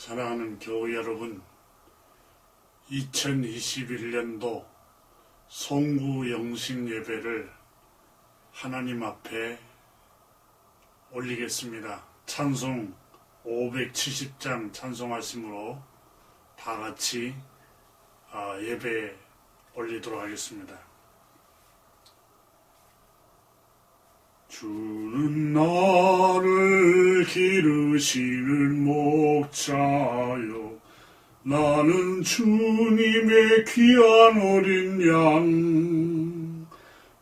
사랑하는 교우 여러분, 2021년도 송구 영신 예배를 하나님 앞에 올리겠습니다. 찬송 570장 찬송하심으로 다 같이 예배 올리도록 하겠습니다. 주는 나를 기르시는 목자요, 나는 주님의 귀한 어린 양.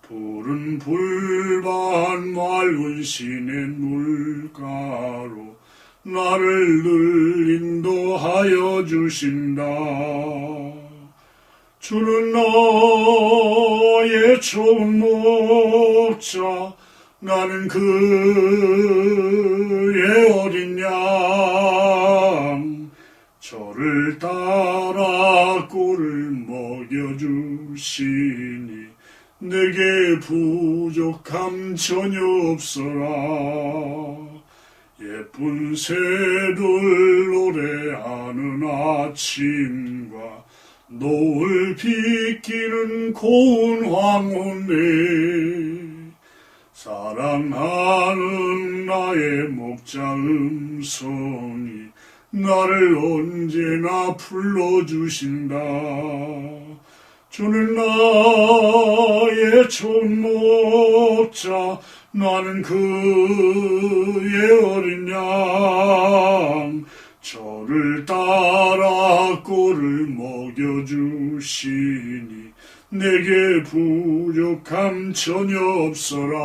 푸른 불반 맑은 시냇 물가로 나를 늘 인도하여 주신다. 주는 나의 좋은 목자, 나는 그의 어린 양. 저를 따라 꿀을 먹여주시니 내게 부족함 전혀 없어라. 예쁜 새들 노래하는 아침과 노을 비끼는 고운 황혼에 사랑하는 나의 목자 음성이 나를 언제나 불러주신다. 주는 나의 좋은 목자, 나는 그의 어린 양. 저를 따라 꿀을 먹여주시니 내게 부족함 전혀 없어라.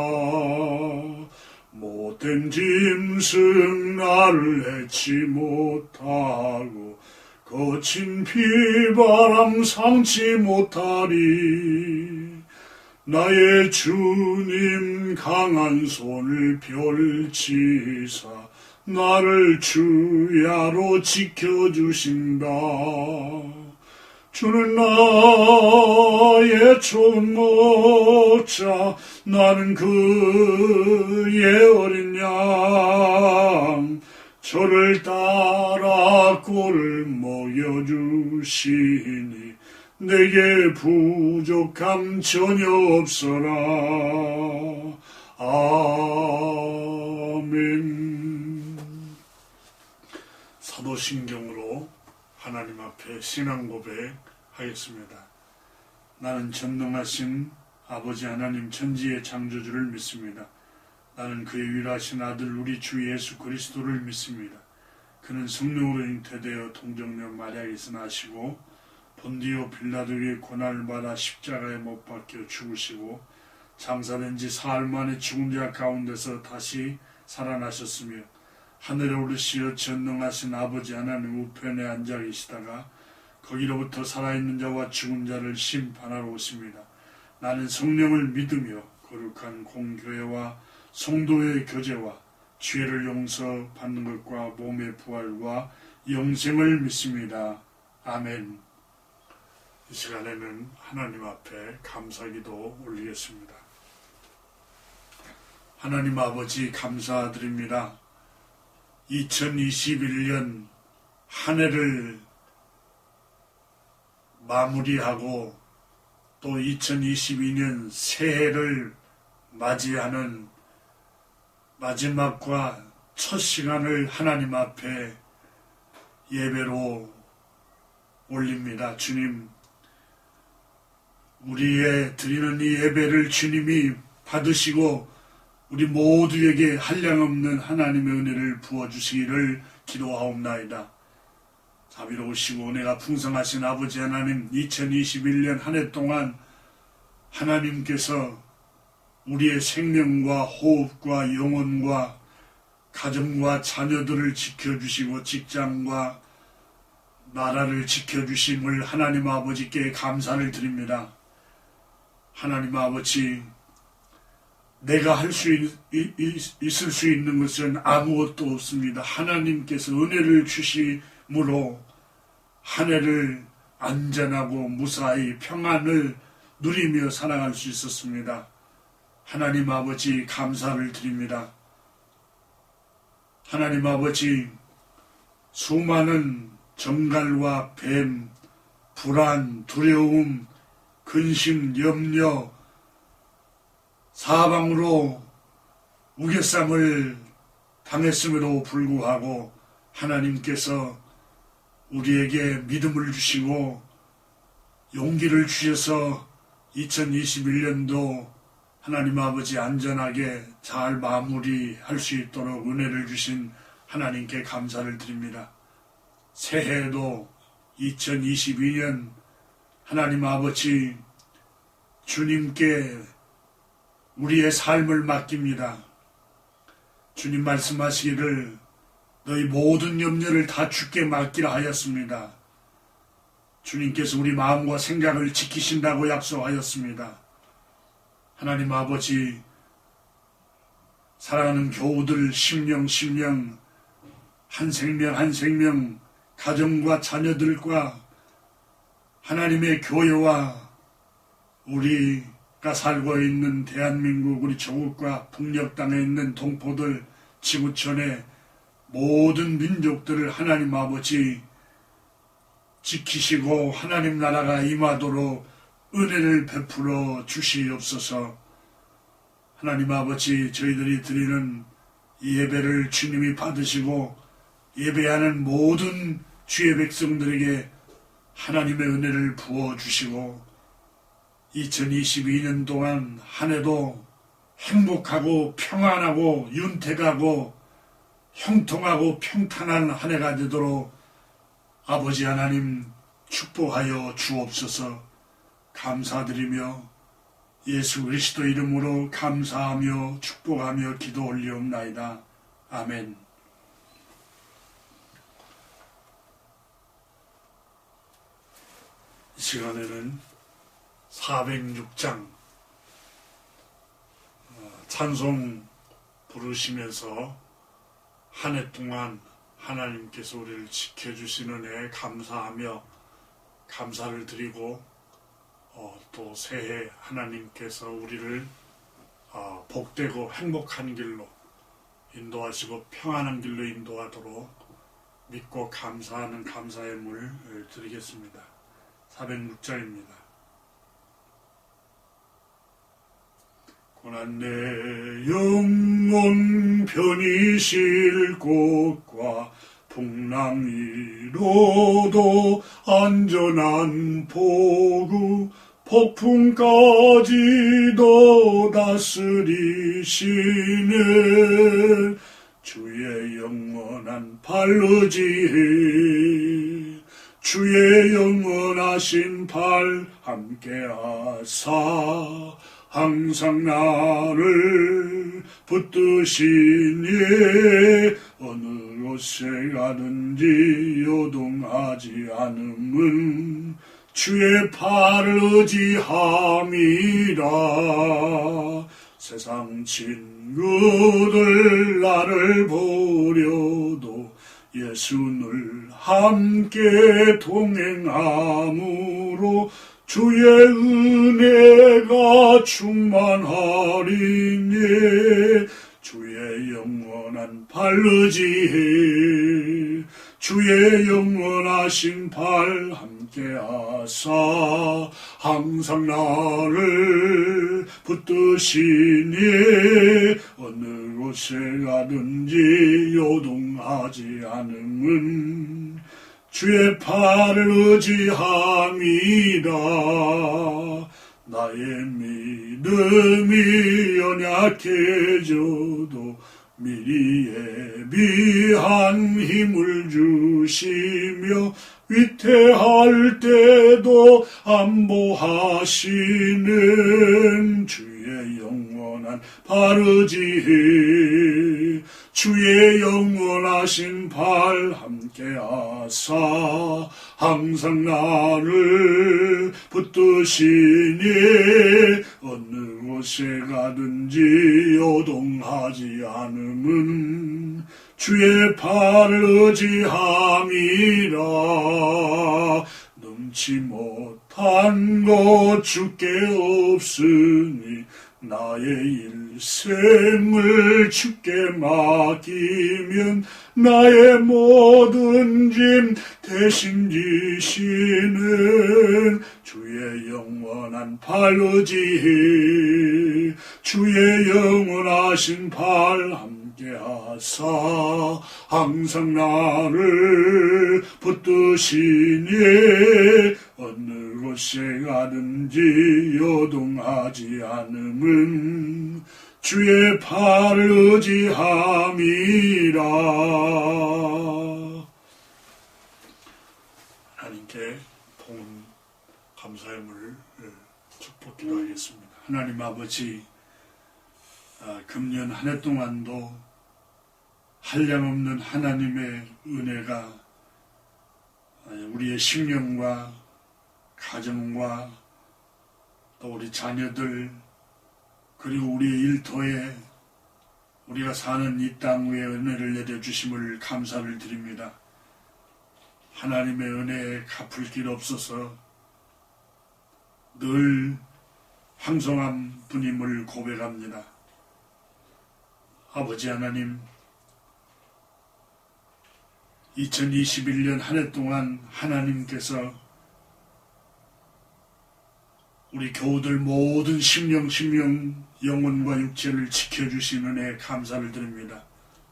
못된 짐승 나를 해치 못하고 거친 비바람 상치 못하리. 나의 주님 강한 손을 펼치사 나를 주야로 지켜주신다. 주는 나의 좋은 목자, 나는 그의 어린 양. 저를 따라 꿀을 먹여주시니 내게 부족함 전혀 없어라. 아멘. 사도신경으로 하나님 앞에 신앙 고백하겠습니다. 나는 전능하신 아버지 하나님 천지의 창조주를 믿습니다. 나는 그의 유일하신 아들 우리 주 예수 그리스도를 믿습니다. 그는 성령으로 잉태되어 동정녀 마리아에서 나시고 본디오 빌라도의 고난을 받아 십자가에 못 박혀 죽으시고 장사된 지 사흘 만에 죽은 자 가운데서 다시 살아나셨으며 하늘에 오르시어 전능하신 아버지 하나님 우편에 앉아 계시다가 거기로부터 살아있는 자와 죽은 자를 심판하러 오십니다. 나는 성령을 믿으며 거룩한 공교회와 성도의 교제와 죄를 용서받는 것과 몸의 부활과 영생을 믿습니다. 아멘. 이 시간에는 하나님 앞에 감사기도 올리겠습니다. 하나님 아버지 감사드립니다. 2021년 한 해를 마무리하고 또 2022년 새해를 맞이하는 마지막과 첫 시간을 하나님 앞에 예배로 올립니다. 주님, 우리의 드리는 이 예배를 주님이 받으시고 우리 모두에게 한량없는 하나님의 은혜를 부어주시기를 기도하옵나이다. 자비로우시고 은혜가 풍성하신 아버지 하나님, 2021년 한 해 동안 하나님께서 우리의 생명과 호흡과 영혼과 가정과 자녀들을 지켜주시고 직장과 나라를 지켜주심을 하나님 아버지께 감사를 드립니다. 하나님 아버지, 내가 할 수 있을 수 있는 것은 아무것도 없습니다. 하나님께서 은혜를 주심으로 한 해를 안전하고 무사히 평안을 누리며 살아갈 수 있었습니다. 하나님 아버지 감사를 드립니다. 하나님 아버지, 수많은 정갈과 뱀, 불안, 두려움, 근심, 염려, 사방으로 우겨쌈을 당했음에도 불구하고 하나님께서 우리에게 믿음을 주시고 용기를 주셔서 2021년도 하나님 아버지 안전하게 잘 마무리할 수 있도록 은혜를 주신 하나님께 감사를 드립니다. 새해에도 2022년 하나님 아버지 주님께 우리의 삶을 맡깁니다. 주님 말씀하시기를 너희 모든 염려를 다 주께 맡기라 하였습니다. 주님께서 우리 마음과 생각을 지키신다고 약속하였습니다. 하나님 아버지 사랑하는 교우들 심령 한 생명 가정과 자녀들과 하나님의 교회와 우리가 살고 있는 대한민국 우리 조국과 북녘 땅에 있는 동포들 지구촌의 모든 민족들을 하나님 아버지 지키시고 하나님 나라가 임하도록 은혜를 베풀어 주시옵소서. 하나님 아버지 저희들이 드리는 이 예배를 주님이 받으시고 예배하는 모든 주의 백성들에게 하나님의 은혜를 부어주시고 2022년 동안 한 해도 행복하고 평안하고 윤택하고 형통하고 평탄한 한 해가 되도록 아버지 하나님 축복하여 주옵소서. 감사드리며 예수 그리스도 이름으로 감사하며 축복하며 기도 올리옵나이다. 아멘. 이 시간에는 406장 찬송 부르시면서 한 해 동안 하나님께서 우리를 지켜주시는 애 감사하며 감사를 드리고 또 새해 하나님께서 우리를 복되고 행복한 길로 인도하시고 평안한 길로 인도하도록 믿고 감사하는 감사의 물 드리겠습니다. 406장입니다. 고난 내 영혼 편히 쉴 곳과 풍랑 위로도 안전한 포구 폭풍까지도 다스리시는 주의 영원한 발의지에 주의 영원하신 팔 함께하사 항상 나를 붙드시니 어느 곳에 가든지 요동하지 않음은 주의 팔을 의지함이라. 세상 친구들 나를 보려도 예수를 함께 동행함으로 주의 은혜가 충만하리니 주의 영원한 발의지에 주의 영원하신 팔 함께하사 항상 나를 붙드시니 어느 곳에 가든지 요동하지 않음은 주의 팔을 의지함이다. 나의 믿음이 연약해져도 미리 예비한 힘을 주시며 위태할 때도 안보하시는 주의 영원한 발의지에 주의 영원하신 팔 함께하사 항상 나를 붙드시니 어느 곳에 가든지 요동하지 않음은 주의 팔을 의지함이라. 넘지 못한 것 주께 없으니 나의 일생을 주께 맡기면 나의 모든 짐 대신 지시는 주의 영원한 팔 의지해 주의 영원하신 팔 함께 하사 항상 나를 붙드시니 어느 곳에 가든지 요동하지 않음은 주의 팔을 의지함이라. 하나님께 본 감사의 물 축복 기도하겠습니다. 하나님 아버지, 금년 한 해 동안도 한량없는 하나님의 은혜가 우리의 심령과 가정과 또 우리 자녀들 그리고 우리의 일터에 우리가 사는 이 땅 위에 은혜를 내려주심을 감사를 드립니다. 하나님의 은혜에 갚을 길 없어서 늘 황송한 분임을 고백합니다. 아버지 하나님, 2021년 한 해 동안 하나님께서 우리 교우들 모든 심령, 영혼과 육체를 지켜주신 은혜에 감사를 드립니다.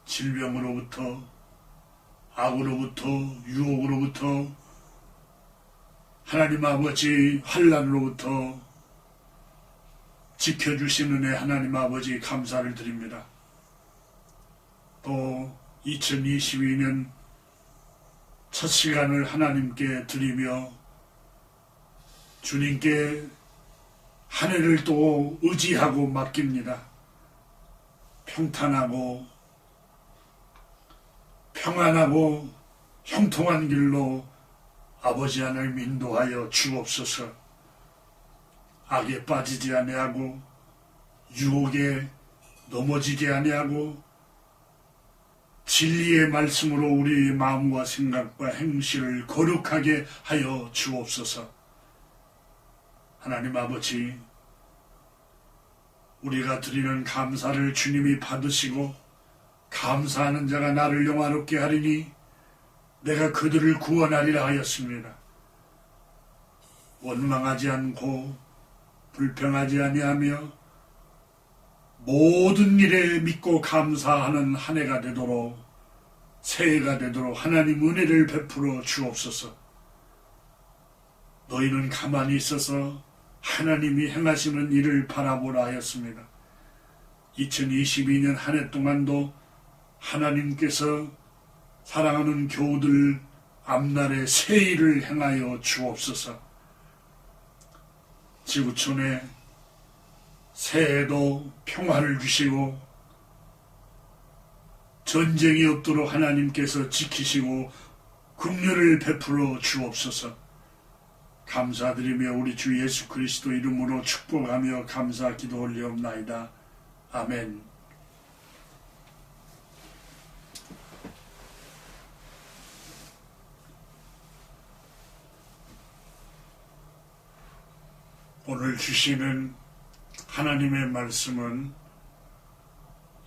질병으로부터, 악으로부터, 유혹으로부터, 하나님 아버지 환난으로부터 지켜주신 은혜 하나님 아버지 감사를 드립니다. 또 2022년 첫 시간을 하나님께 드리며 주님께 한 해를 또 의지하고 맡깁니다. 평탄하고 평안하고 형통한 길로 아버지 하나님 인도하여 주옵소서. 악에 빠지지 아니하고 유혹에 넘어지지 아니하고 진리의 말씀으로 우리 마음과 생각과 행실을 거룩하게 하여 주옵소서. 하나님 아버지, 우리가 드리는 감사를 주님이 받으시고 감사하는 자가 나를 영화롭게 하리니 내가 그들을 구원하리라 하였습니다. 원망하지 않고 불평하지 아니하며 모든 일에 믿고 감사하는 한 해가 되도록 새해가 되도록 하나님 은혜를 베풀어 주옵소서. 너희는 가만히 있어서 하나님이 행하시는 일을 바라보라 하였습니다. 2022년 한 해 동안도 하나님께서 사랑하는 교우들 앞날에 새 일을 행하여 주옵소서. 지구촌에 새해에도 평화를 주시고 전쟁이 없도록 하나님께서 지키시고 긍휼을 베풀어 주옵소서. 감사드리며 우리 주 예수 그리스도 이름으로 축복하며 감사 기도 올리옵나이다. 아멘. 오늘 주시는 하나님의 말씀은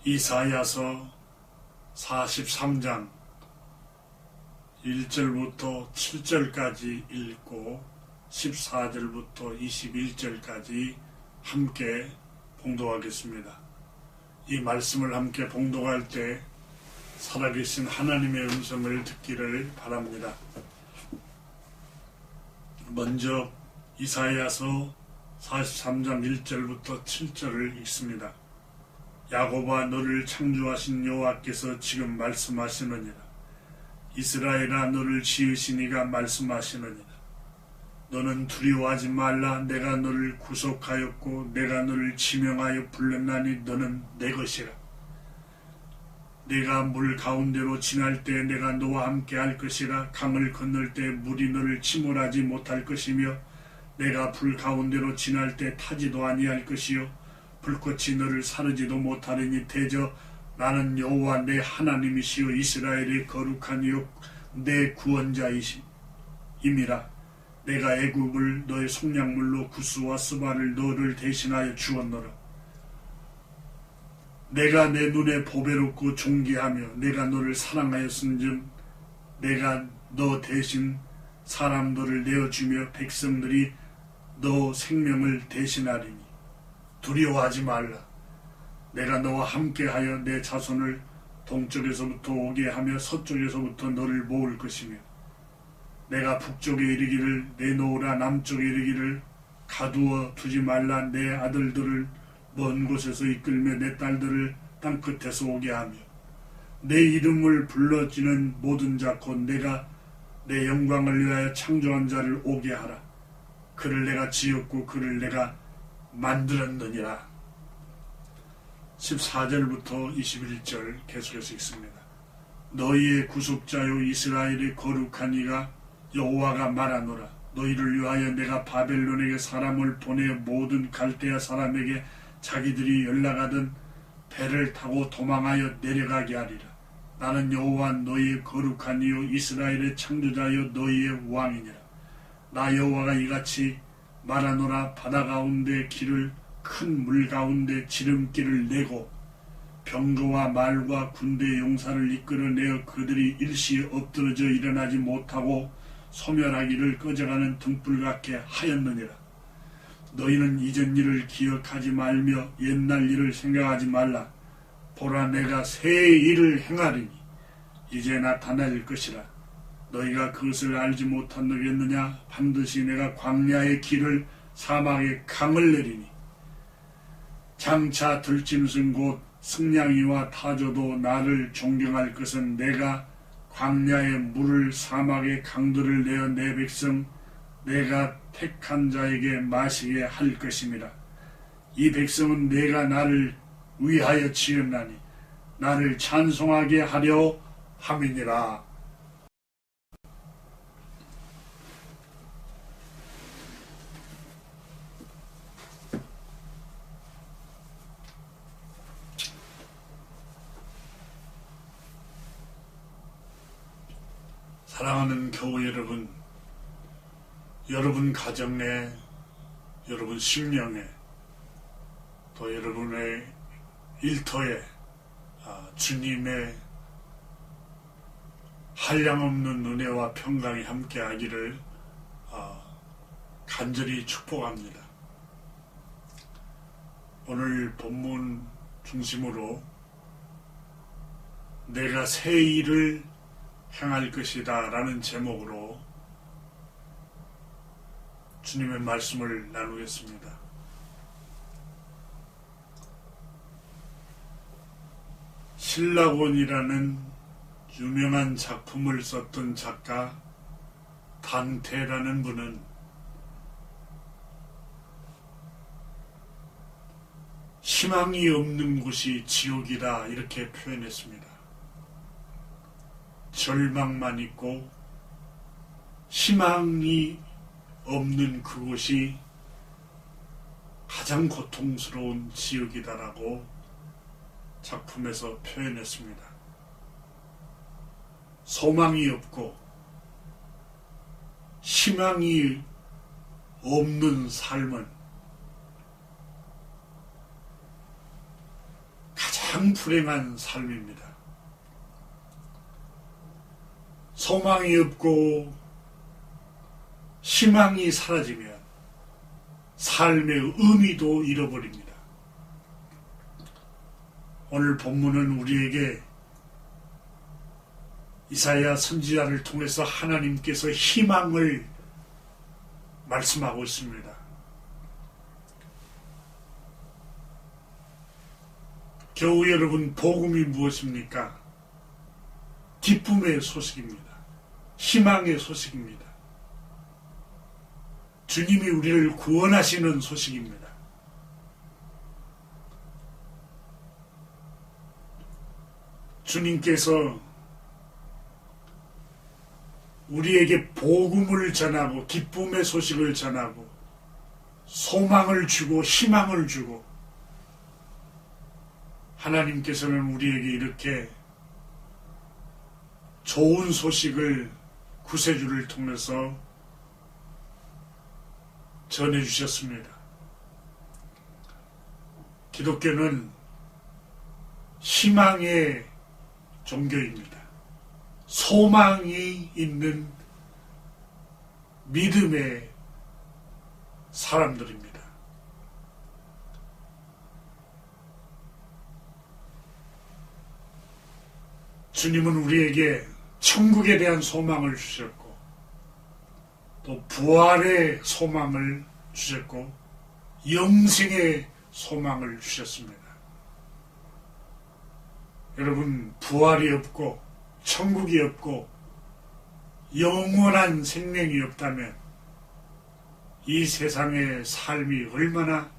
이사야서 43장 1절부터 7절까지 읽고 14절부터 21절까지 함께 봉독하겠습니다. 이 말씀을 함께 봉독할 때 살아계신 하나님의 음성을 듣기를 바랍니다. 먼저 이사야서 43장 1절부터 7절을 읽습니다. 야곱아, 너를 창조하신 여호와께서 지금 말씀하시느니라. 이스라엘아, 너를 지으신 이가 말씀하시느니라. 너는 두려워하지 말라. 내가 너를 구속하였고 내가 너를 지명하여 불렀나니 너는 내 것이라. 내가 물 가운데로 지날 때 내가 너와 함께 할 것이라. 강을 건널 때 물이 너를 침몰하지 못할 것이며 내가 불 가운데로 지날 때 타지도 아니할 것이요 불꽃이 너를 사르지도 못하리니 대저 나는 여호와 내 하나님이시요 이스라엘의 거룩한 역 내 구원자이심이라. 내가 애굽을 너의 속량물로 구스와 스바를 너를 대신하여 주었노라. 내가 내 눈에 보배롭고 존귀하며 내가 너를 사랑하였은즉 내가 너 대신 사람들을 내어주며 백성들이 너 생명을 대신하리니 두려워하지 말라. 내가 너와 함께하여 내 자손을 동쪽에서부터 오게 하며 서쪽에서부터 너를 모을 것이며 내가 북쪽에 이르기를 내놓으라 남쪽에 이르기를 가두어 두지 말라. 내 아들들을 먼 곳에서 이끌며 내 딸들을 땅끝에서 오게 하며 내 이름을 불러지는 모든 자 곧 내가 내 영광을 위하여 창조한 자를 오게 하라. 그를 내가 지었고 그를 내가 만들었느니라. 14절부터 21절 계속해서 읽습니다. 너희의 구속자요 이스라엘의 거룩한 이가 여호와가 말하노라. 너희를 위하여 내가 바벨론에게 사람을 보내 모든 갈대아 사람에게 자기들이 연락하던 배를 타고 도망하여 내려가게 하리라. 나는 여호와 너희의 거룩한 이요 이스라엘의 창조자여 너희의 왕이니라. 나 여호와가 이같이 말하노라. 바다 가운데 길을 큰 물 가운데 지름길을 내고 병거와 말과 군대 용사를 이끌어내어 그들이 일시에 엎드러져 일어나지 못하고 소멸하기를 꺼져가는 등불 같게 하였느니라. 너희는 이전 일을 기억하지 말며 옛날 일을 생각하지 말라. 보라 내가 새 일을 행하리니 이제 나타날 것이라. 너희가 그것을 알지 못하느겠느냐. 반드시 내가 광야의 길을 사막의 강을 내리니 장차 들짐승 곧 승냥이와 타조도 나를 존경할 것은 내가 광야의 물을 사막의 강들을 내어 내 백성 내가 택한 자에게 마시게 할 것임이라. 이 백성은 내가 나를 위하여 지었나니 나를 찬송하게 하려 함이니라. 사랑하는 교우 여러분, 여러분 가정에, 여러분 심령에, 또 여러분의 일터에 주님의 한량없는 은혜와 평강이 함께하기를 간절히 축복합니다. 오늘 본문 중심으로 내가 새 일을 행할 것이다 라는 제목으로 주님의 말씀을 나누겠습니다. 신라곤이라는 유명한 작품을 썼던 작가 단테라는 분은 희망이 없는 곳이 지옥이다 이렇게 표현했습니다. 절망만 있고 희망이 없는 그곳이 가장 고통스러운 지옥이다라고 작품에서 표현했습니다. 소망이 없고 희망이 없는 삶은 가장 불행한 삶입니다. 소망이 없고 희망이 사라지면 삶의 의미도 잃어버립니다. 오늘 본문은 우리에게 이사야 선지자를 통해서 하나님께서 희망을 말씀하고 있습니다. 교우 여러분, 복음이 무엇입니까? 기쁨의 소식입니다. 희망의 소식입니다. 주님이 우리를 구원하시는 소식입니다. 주님께서 우리에게 복음을 전하고 기쁨의 소식을 전하고 소망을 주고 희망을 주고 하나님께서는 우리에게 이렇게 좋은 소식을 구세주를 통해서 전해주셨습니다. 기독교는 희망의 종교입니다. 소망이 있는 믿음의 사람들입니다. 주님은 우리에게 천국에 대한 소망을 주셨고 또 부활의 소망을 주셨고 영생의 소망을 주셨습니다. 여러분, 부활이 없고 천국이 없고 영원한 생명이 없다면 이 세상의 삶이 얼마나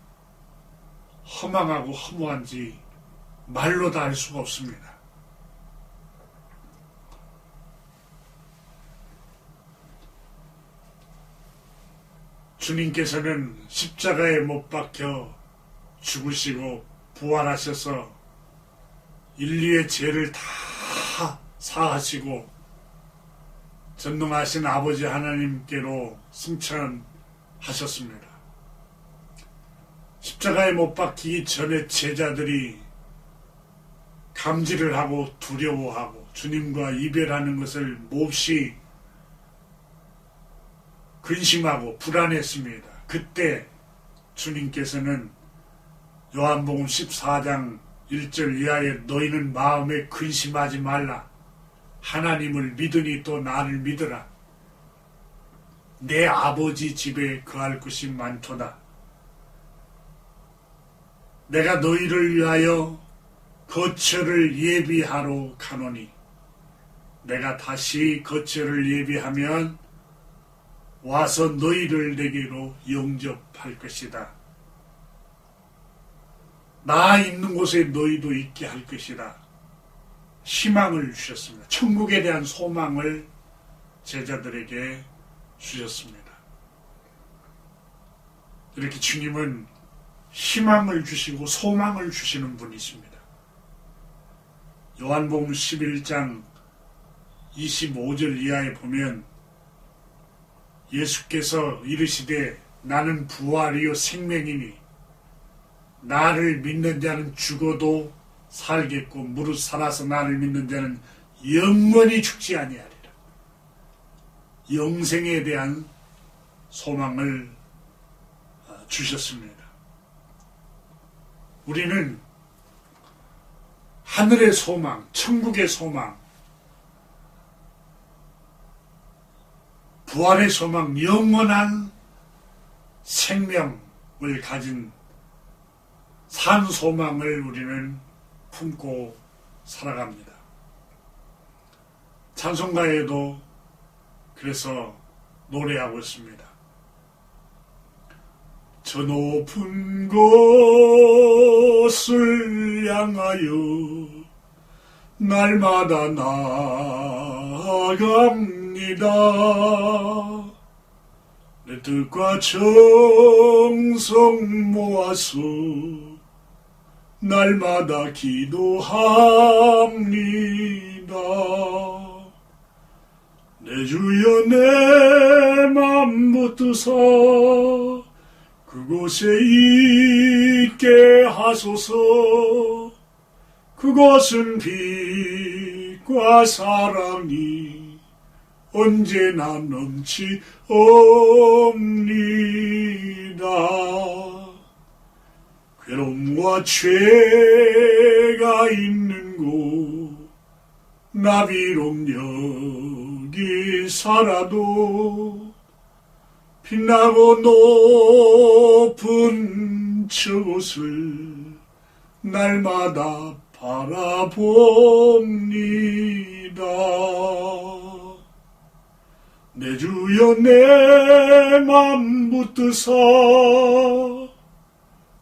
허망하고 허무한지 말로 다 알 수가 없습니다. 주님께서는 십자가에 못 박혀 죽으시고 부활하셔서 인류의 죄를 다 사하시고 전능하신 아버지 하나님께로 승천하셨습니다. 십자가에 못 박히기 전에 제자들이 감지를 하고 두려워하고 주님과 이별하는 것을 몹시 근심하고 불안했습니다. 그때 주님께서는 요한복음 14장 1절 이하에 너희는 마음에 근심하지 말라. 하나님을 믿으니 또 나를 믿으라. 내 아버지 집에 거할 곳이 많도다. 내가 너희를 위하여 거처를 예비하러 가노니 내가 다시 거처를 예비하면 와서 너희를 내게로 영접할 것이다. 나 있는 곳에 너희도 있게 할 것이다. 희망을 주셨습니다. 천국에 대한 소망을 제자들에게 주셨습니다. 이렇게 주님은 희망을 주시고 소망을 주시는 분이십니다. 요한복음 11장 25절 이하에 보면 예수께서 이르시되 나는 부활이요 생명이니 나를 믿는 자는 죽어도 살겠고 무릇 살아서 나를 믿는 자는 영원히 죽지 아니하리라. 영생에 대한 소망을 주셨습니다. 우리는 하늘의 소망, 천국의 소망, 부활의 소망, 영원한 생명을 가진 산 소망을 우리는 품고 살아갑니다. 찬송가에도 그래서 노래하고 있습니다. 저 높은 곳을 향하여 날마다 나아갑니다. 내 뜻과 정성 모아서 날마다 기도합니다. 내 주여 내 맘 붙드사 그곳에 있게 하소서. 그곳은 빛과 사랑이 언제나 넘치옵니다. 괴로움과 죄가 있는 곳 나 비록 여기 살아도 빛나고 높은 저곳을 날마다 바라봅니다. 내 주여 내 맘 붙드사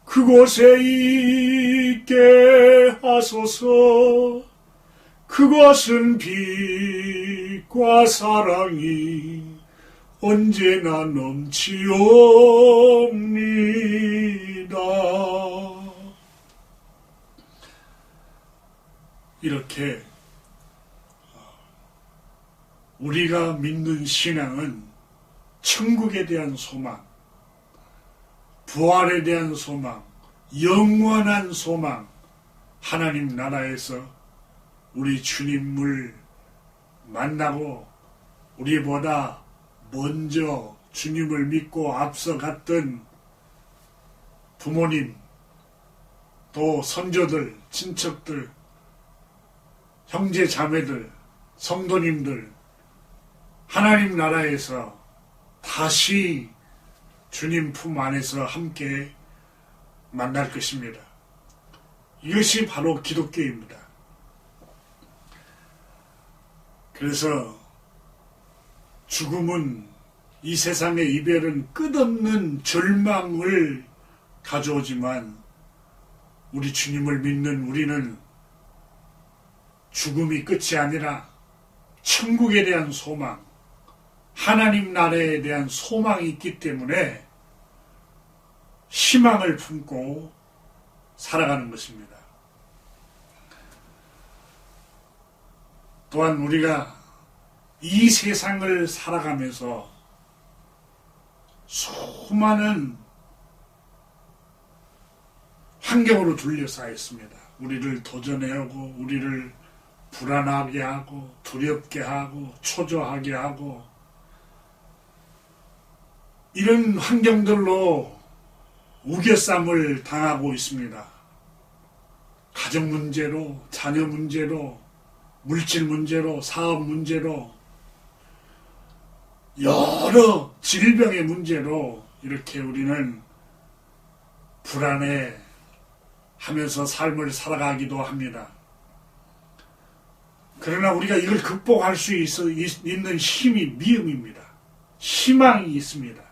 그곳에 있게 하소서. 그곳은 빛과 사랑이 언제나 넘치옵니다. 이렇게 우리가 믿는 신앙은 천국에 대한 소망, 부활에 대한 소망, 영원한 소망, 하나님 나라에서 우리 주님을 만나고 우리보다 먼저 주님을 믿고 앞서갔던 부모님, 또 선조들, 친척들, 형제 자매들, 성도님들, 하나님 나라에서 다시 주님 품 안에서 함께 만날 것입니다. 이것이 바로 기독교입니다. 그래서 죽음은, 이 세상의 이별은 끝없는 절망을 가져오지만 우리 주님을 믿는 우리는 죽음이 끝이 아니라 천국에 대한 소망, 하나님 나라에 대한 소망이 있기 때문에 희망을 품고 살아가는 것입니다. 또한 우리가 이 세상을 살아가면서 수많은 환경으로 둘러싸여 있습니다. 우리를 도전해오고, 우리를 불안하게 하고, 두렵게 하고, 초조하게 하고, 이런 환경들로 우겨쌈을 당하고 있습니다. 가정 문제로, 자녀 문제로, 물질 문제로, 사업 문제로, 여러 질병의 문제로 이렇게 우리는 불안해 하면서 삶을 살아가기도 합니다. 그러나 우리가 이걸 극복할 수 있는 힘이 믿음입니다. 희망이 있습니다.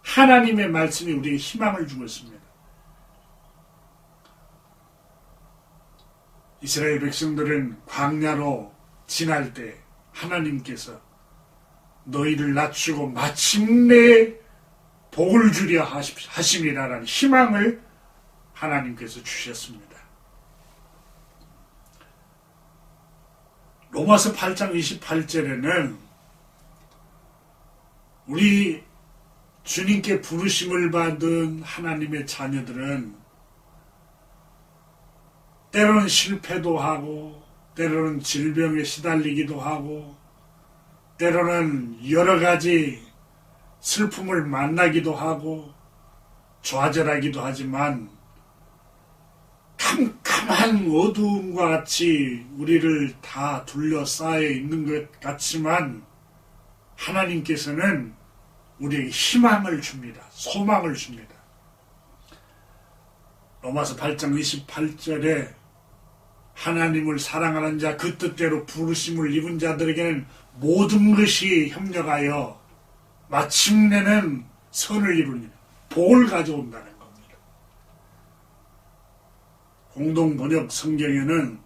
하나님의 말씀이 우리에게 희망을 주고 있습니다. 이스라엘 백성들은 광야로 지날 때 하나님께서 너희를 낮추고 마침내 복을 주려 하심이라는 희망을 하나님께서 주셨습니다. 로마서 8장 28절에는 우리 주님께 부르심을 받은 하나님의 자녀들은 때로는 실패도 하고, 때로는 질병에 시달리기도 하고, 때로는 여러 가지 슬픔을 만나기도 하고 좌절하기도 하지만 캄캄한 어두움과 같이 우리를 다 둘러싸여 있는 것 같지만 하나님께서는 우리에게 희망을 줍니다. 소망을 줍니다. 로마서 8장 28절에 하나님을 사랑하는 자, 그 뜻대로 부르심을 입은 자들에게는 모든 것이 협력하여 마침내는 선을 이루니 복을 가져온다는 겁니다. 공동번역 성경에는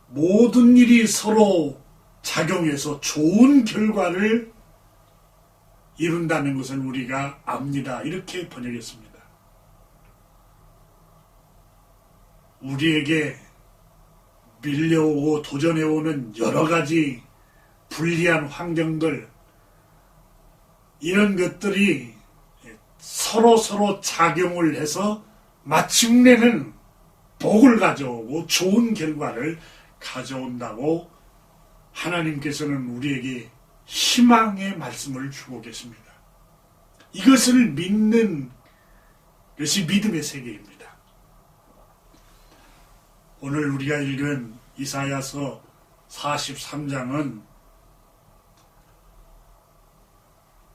모든 일이 서로 작용해서 좋은 결과를 이룬다는 것을 우리가 압니다. 이렇게 번역했습니다. 우리에게 밀려오고 도전해오는 여러 가지 불리한 환경들, 이런 것들이 서로 작용을 해서 마침내는 복을 가져오고 좋은 결과를 가져온다고 하나님께서는 우리에게 희망의 말씀을 주고 계십니다. 이것을 믿는 것이 믿음의 세계입니다. 오늘 우리가 읽은 이사야서 43장은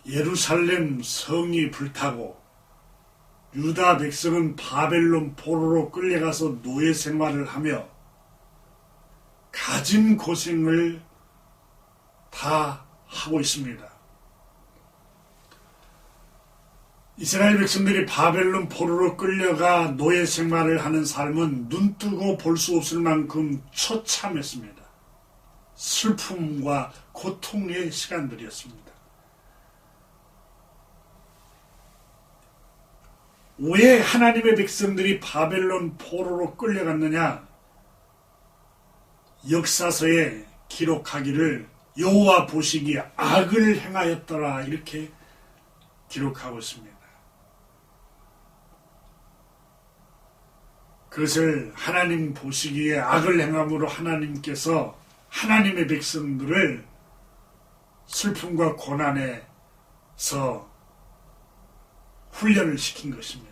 예루살렘 성이 불타고 유다 백성은 바벨론 포로로 끌려가서 노예 생활을 하며 가진 고생을 다 하고 있습니다. 이스라엘 백성들이 바벨론 포로로 끌려가 노예 생활을 하는 삶은 눈뜨고 볼 수 없을 만큼 처참했습니다. 슬픔과 고통의 시간들이었습니다. 왜 하나님의 백성들이 바벨론 포로로 끌려갔느냐? 역사서에 기록하기를 여호와 보시기에 악을 행하였더라, 이렇게 기록하고 있습니다. 그것을 하나님 보시기에 악을 행함으로 하나님께서 하나님의 백성들을 슬픔과 고난에서 훈련을 시킨 것입니다.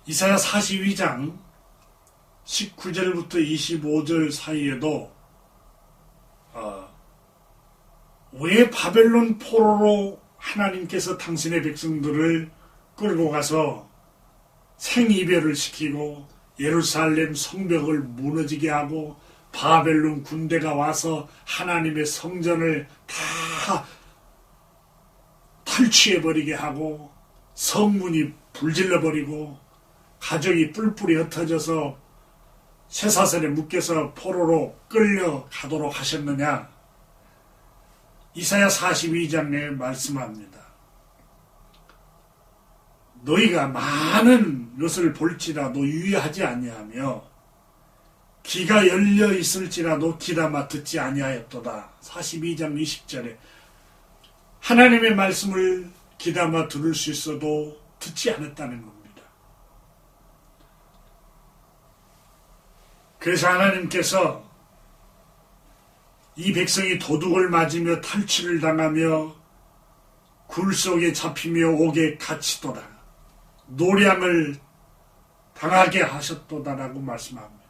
이사야 42장 19절부터 25절 사이에도 왜 바벨론 포로로 하나님께서 당신의 백성들을 끌고 가서 생이별을 시키고 예루살렘 성벽을 무너지게 하고 바벨론 군대가 와서 하나님의 성전을 다 탈취해버리게 하고 성문이 불질러버리고 가족이 뿔뿔이 흩어져서 쇠사슬에 묶여서 포로로 끌려가도록 하셨느냐? 이사야 42장에 말씀합니다. 너희가 많은 것을 볼지라도 유의하지 아니하며 귀가 열려 있을지라도 귀담아 듣지 아니하였도다. 42장 20절에 하나님의 말씀을 귀담아 들을 수 있어도 듣지 않았다는 겁니다. 그래서 하나님께서 이 백성이 도둑을 맞으며 탈취를 당하며 굴 속에 잡히며 옥에 갇히도다. 노량을 당하게 하셨도다라고 말씀합니다.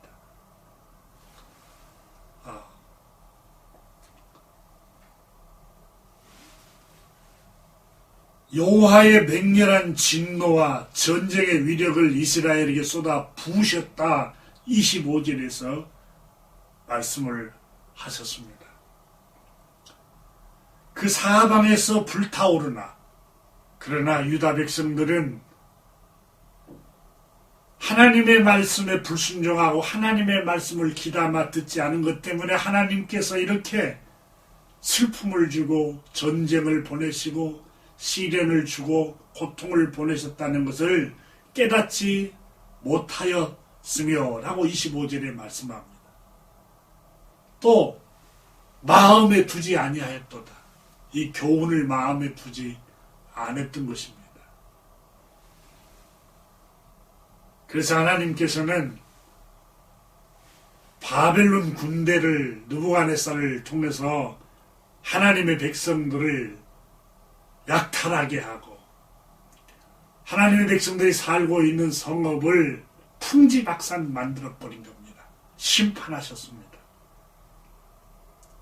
여호와의 맹렬한 진노와 전쟁의 위력을 이스라엘에게 쏟아 부으셨다. 25절에서 말씀을 하셨습니다. 그 사방에서 불타오르나 그러나 유다 백성들은 하나님의 말씀에 불순종하고 하나님의 말씀을 귀담아 듣지 않은 것 때문에 하나님께서 이렇게 슬픔을 주고 전쟁을 보내시고 시련을 주고 고통을 보내셨다는 것을 깨닫지 못하였으며 라고 25절에 말씀합니다. 또 마음에 두지 아니하였도다. 이 교훈을 마음에 두지 않았던 것입니다. 그래서 하나님께서는 바벨론 군대를 느부갓네살을 통해서 하나님의 백성들을 약탈하게 하고 하나님의 백성들이 살고 있는 성읍을 풍지박산 만들어버린 겁니다. 심판하셨습니다.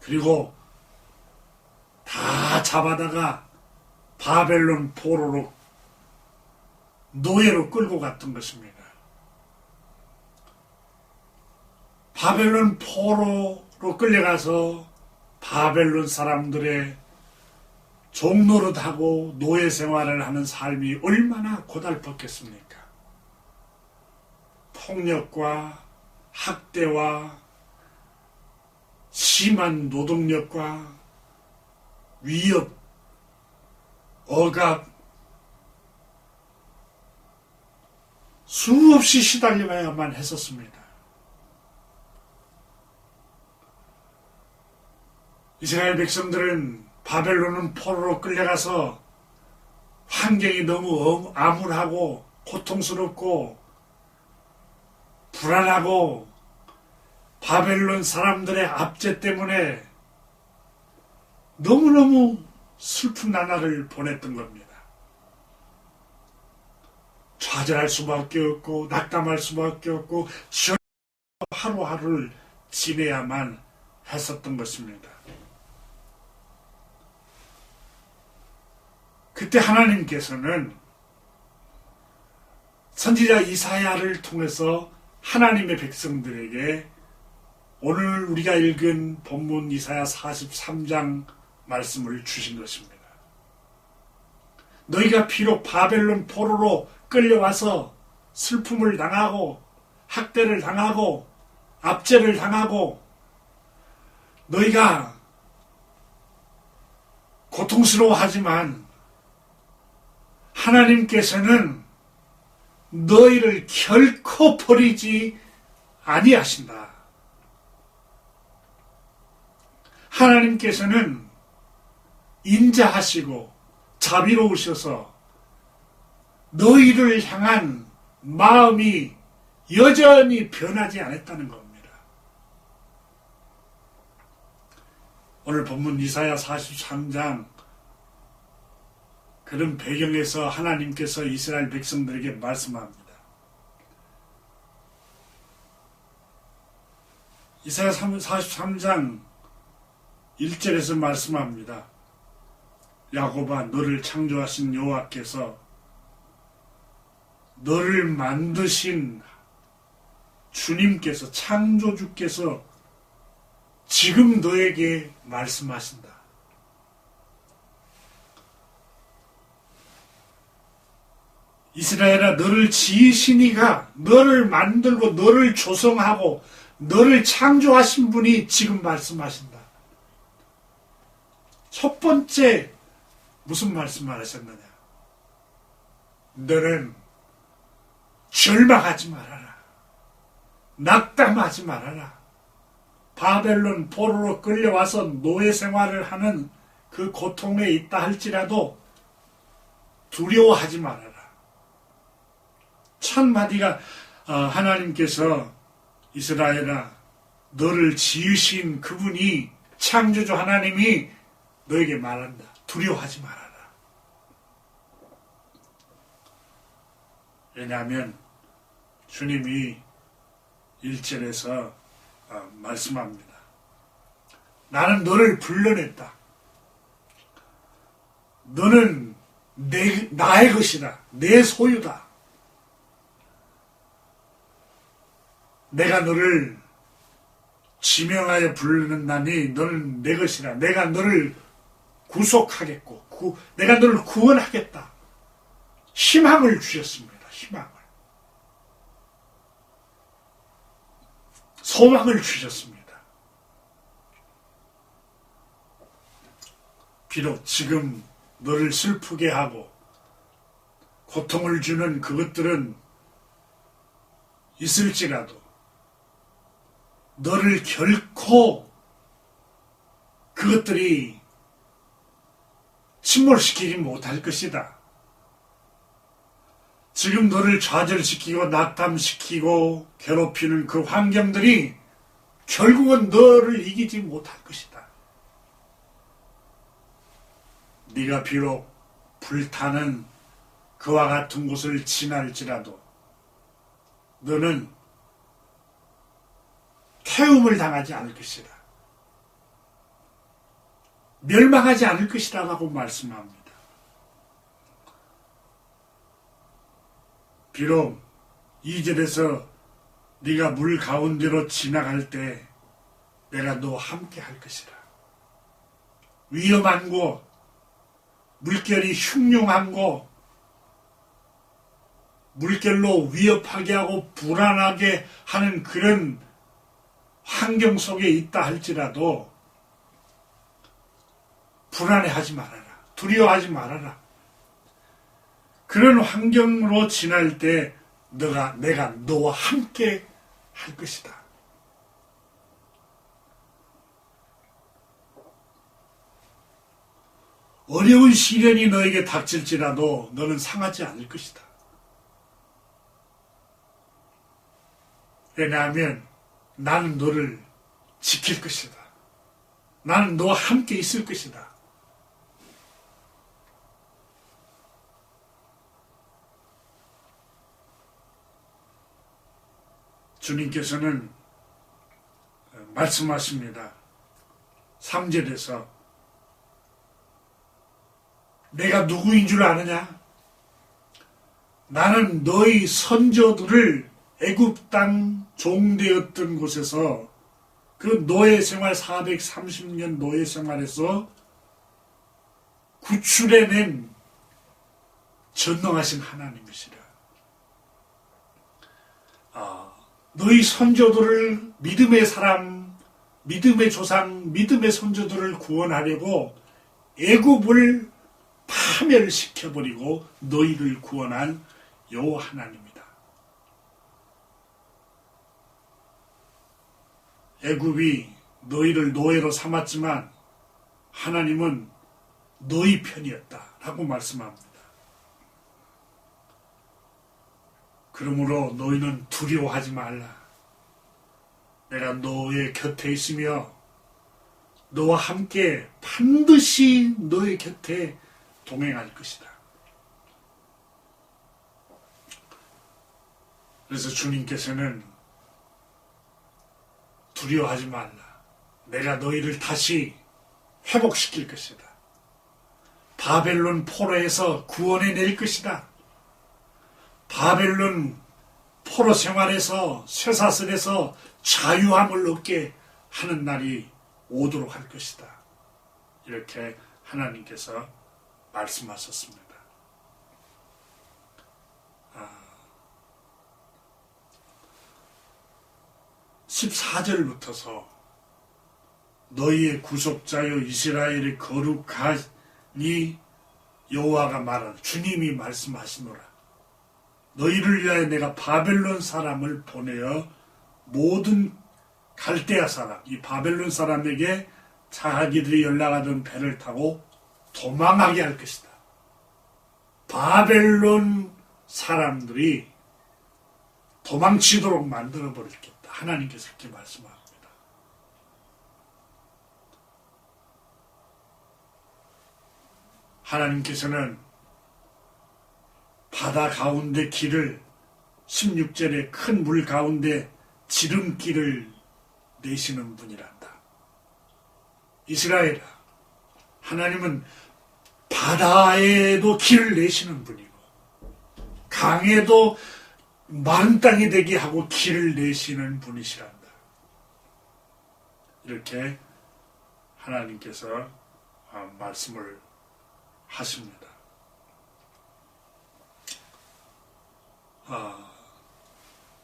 그리고 다 잡아다가 바벨론 포로로 노예로 끌고 갔던 것입니다. 바벨론 포로로 끌려가서 바벨론 사람들의 종노릇하고 노예 생활을 하는 삶이 얼마나 고달팠겠습니까? 폭력과 학대와 심한 노동력과 위협, 억압, 수없이 시달려야만 했었습니다. 이스라엘 백성들은 바벨론은 포로로 끌려가서 환경이 너무 암울하고 고통스럽고 불안하고 바벨론 사람들의 압제 때문에 너무너무 슬픈 나날을 보냈던 겁니다. 좌절할 수밖에 없고 낙담할 수밖에 없고 하루하루를 지내야만 했었던 것입니다. 그때 하나님께서는 선지자 이사야를 통해서 하나님의 백성들에게 오늘 우리가 읽은 본문 이사야 43장 말씀을 주신 것입니다. 너희가 비록 바벨론 포로로 끌려와서 슬픔을 당하고 학대를 당하고 압제를 당하고 너희가 고통스러워하지만 하나님께서는 너희를 결코 버리지 아니하신다. 하나님께서는 인자하시고 자비로우셔서 너희를 향한 마음이 여전히 변하지 않았다는 겁니다. 오늘 본문 이사야 43장 그런 배경에서 하나님께서 이스라엘 백성들에게 말씀합니다. 이사야 43장 1절에서 말씀합니다. 야곱아, 너를 창조하신 여호와께서 너를 만드신 주님께서, 창조주께서 지금 너에게 말씀하신다. 이스라엘아, 너를 지으신 이가, 너를 만들고 너를 조성하고 너를 창조하신 분이 지금 말씀하신다. 첫 번째 무슨 말씀을 하셨느냐? 너는 절망하지 말아라. 낙담하지 말아라. 바벨론 포로로 끌려와서 노예 생활을 하는 그 고통에 있다 할지라도 두려워하지 말아라. 첫 마디가 하나님께서 이스라엘아, 너를 지으신 그분이, 창조주 하나님이 너에게 말한다. 두려워하지 말아라. 왜냐하면 주님이 1절에서 말씀합니다. 나는 너를 불러냈다. 너는 나의 것이다. 내 소유다. 내가 너를 지명하여 부르는다니 너는 내 것이라. 내가 너를 구속하겠고 내가 너를 구원하겠다. 희망을 주셨습니다. 희망을. 소망을 주셨습니다. 비록 지금 너를 슬프게 하고 고통을 주는 그것들은 있을지라도 너를 결코 그것들이 침몰시키지 못할 것이다. 지금 너를 좌절시키고 낙담시키고 괴롭히는 그 환경들이 결국은 너를 이기지 못할 것이다. 네가 비록 불타는 그와 같은 곳을 지날지라도 너는 태움을 당하지 않을 것이다. 멸망하지 않을 것이라고 말씀합니다. 비록 2절에서 네가 물 가운데로 지나갈 때 내가 너와 함께 할 것이라. 위험한 곳, 물결이 흉흉한 곳, 물결로 위협하게 하고 불안하게 하는 그런 환경 속에 있다 할지라도 불안해하지 말아라. 두려워하지 말아라. 그런 환경으로 지날 때 내가 너와 함께 할 것이다. 어려운 시련이 너에게 닥칠지라도 너는 상하지 않을 것이다. 왜냐하면 나는 너를 지킬 것이다. 나는 너와 함께 있을 것이다. 주님께서는 말씀하십니다. 3절에서 내가 누구인 줄 아느냐? 나는 너희 선조들을 애굽 땅 종되었던 곳에서 그 노예 생활 430년 노예 생활에서 구출해낸 전능하신 하나님이시라. 너희 선조들을 믿음의 사람, 믿음의 조상, 믿음의 선조들을 구원하려고 애굽을 파멸시켜버리고 너희를 구원한 여호와 하나님이다. 애굽이 너희를 노예로 삼았지만 하나님은 너희 편이었다라고 말씀합니다. 그러므로 너희는 두려워하지 말라. 내가 너의 곁에 있으며 너와 함께 반드시 너의 곁에 동행할 것이다. 그래서 주님께서는 두려워하지 말라. 내가 너희를 다시 회복시킬 것이다. 바벨론 포로에서 구원해낼 것이다. 바벨론 포로 생활에서 쇠사슬에서 자유함을 얻게 하는 날이 오도록 할 것이다. 이렇게 하나님께서 말씀하셨습니다. 14절부터서 너희의 구속자여 이스라엘의 거룩하니 여호와가 말하노라. 주님이 말씀하시노라. 너희를 위하여 내가 바벨론 사람을 보내어 모든 갈대아 사람, 이 바벨론 사람에게 자기들이 연락하던 배를 타고 도망하게 할 것이다. 바벨론 사람들이 도망치도록 만들어버리겠다. 하나님께서 그렇게 말씀합니다. 하나님께서는 바다 가운데 길을 16절에 큰 물 가운데 지름길을 내시는 분이란다. 이스라엘아, 하나님은 바다에도 길을 내시는 분이고 강에도 마른 땅이 되게 하고 길을 내시는 분이시란다. 이렇게 하나님께서 말씀을 하십니다.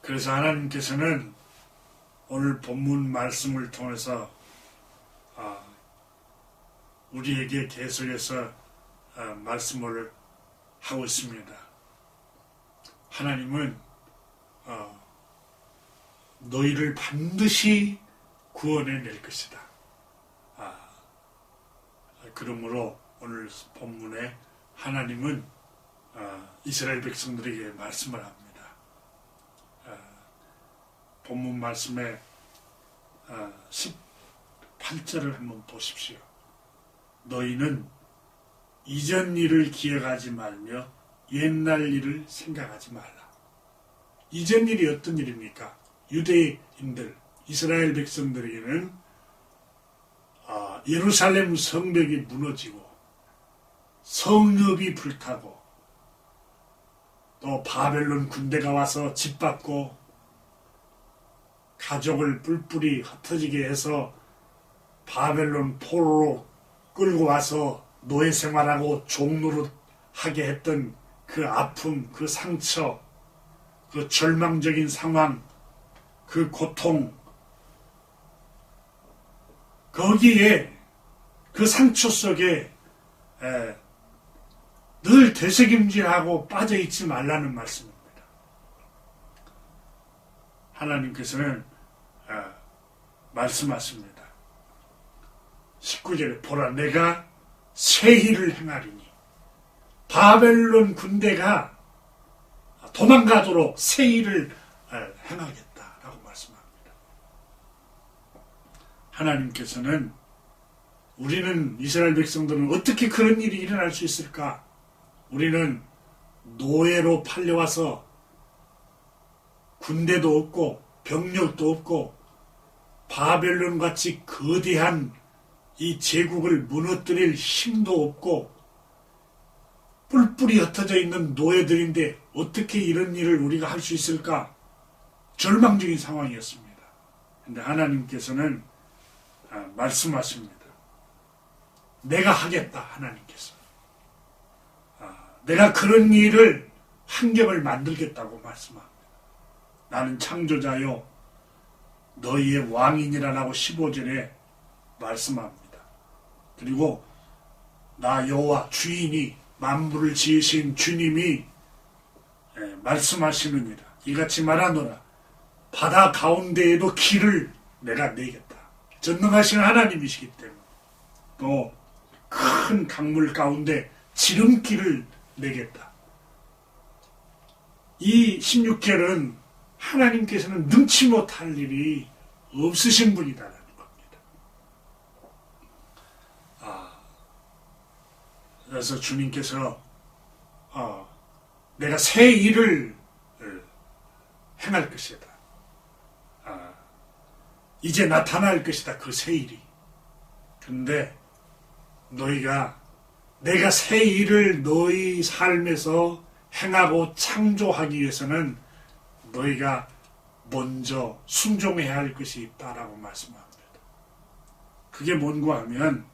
그래서 하나님께서는 오늘 본문 말씀을 통해서 우리에게 계속해서 말씀을 하고 있습니다. 하나님은 너희를 반드시 구원해낼 것이다. 그러므로 오늘 본문에 하나님은 이스라엘 백성들에게 말씀을 합니다. 본문 말씀에 18절을 한번 보십시오. 너희는 이전 일을 기억하지 말며 옛날 일을 생각하지 말라. 이전 일이 어떤 일입니까? 유대인들, 이스라엘 백성들에게는 예루살렘 성벽이 무너지고 성읍이 불타고 또 바벨론 군대가 와서 짓밟고 가족을 뿔뿔이 흩어지게 해서 바벨론 포로로 끌고 와서 노예 생활하고 종노릇 하게 했던 그 아픔, 그 상처, 그 절망적인 상황, 그 고통, 거기에 그 상처 속에 늘 되새김질하고 빠져있지 말라는 말씀입니다. 하나님께서는 말씀하십니다. 19절에 보라 내가 새 일을 행하리니 바벨론 군대가 도망가도록 새 일을 행하겠다라고 말씀합니다. 하나님께서는 우리는 이스라엘 백성들은 어떻게 그런 일이 일어날 수 있을까? 우리는 노예로 팔려와서 군대도 없고 병력도 없고 바벨론같이 거대한 이 제국을 무너뜨릴 힘도 없고 뿔뿔이 흩어져 있는 노예들인데 어떻게 이런 일을 우리가 할 수 있을까? 절망적인 상황이었습니다. 그런데 하나님께서는 말씀하십니다. 내가 하겠다. 하나님께서 내가 그런 일을 환경을 만들겠다고 말씀합니다. 나는 창조자요 너희의 왕이니라라고 15절에 말씀합니다. 그리고 나 여호와 주인이 만물을 지으신 주님이 말씀하시느니라. 이같이 말하노라. 바다 가운데에도 길을 내가 내겠다. 전능하신 하나님이시기 때문에 또 큰 강물 가운데 지름길을 내겠다. 이 16절은 하나님께서는 능치 못할 일이 없으신 분이다라는 겁니다. 그래서 주님께서 내가 새 일을 행할 것이다. 이제 나타날 것이다. 그 새 일이. 근데 내가 새 일을 너희 삶에서 행하고 창조하기 위해서는 너희가 먼저 순종해야 할 것이 있다라고 말씀합니다. 그게 뭔가 하면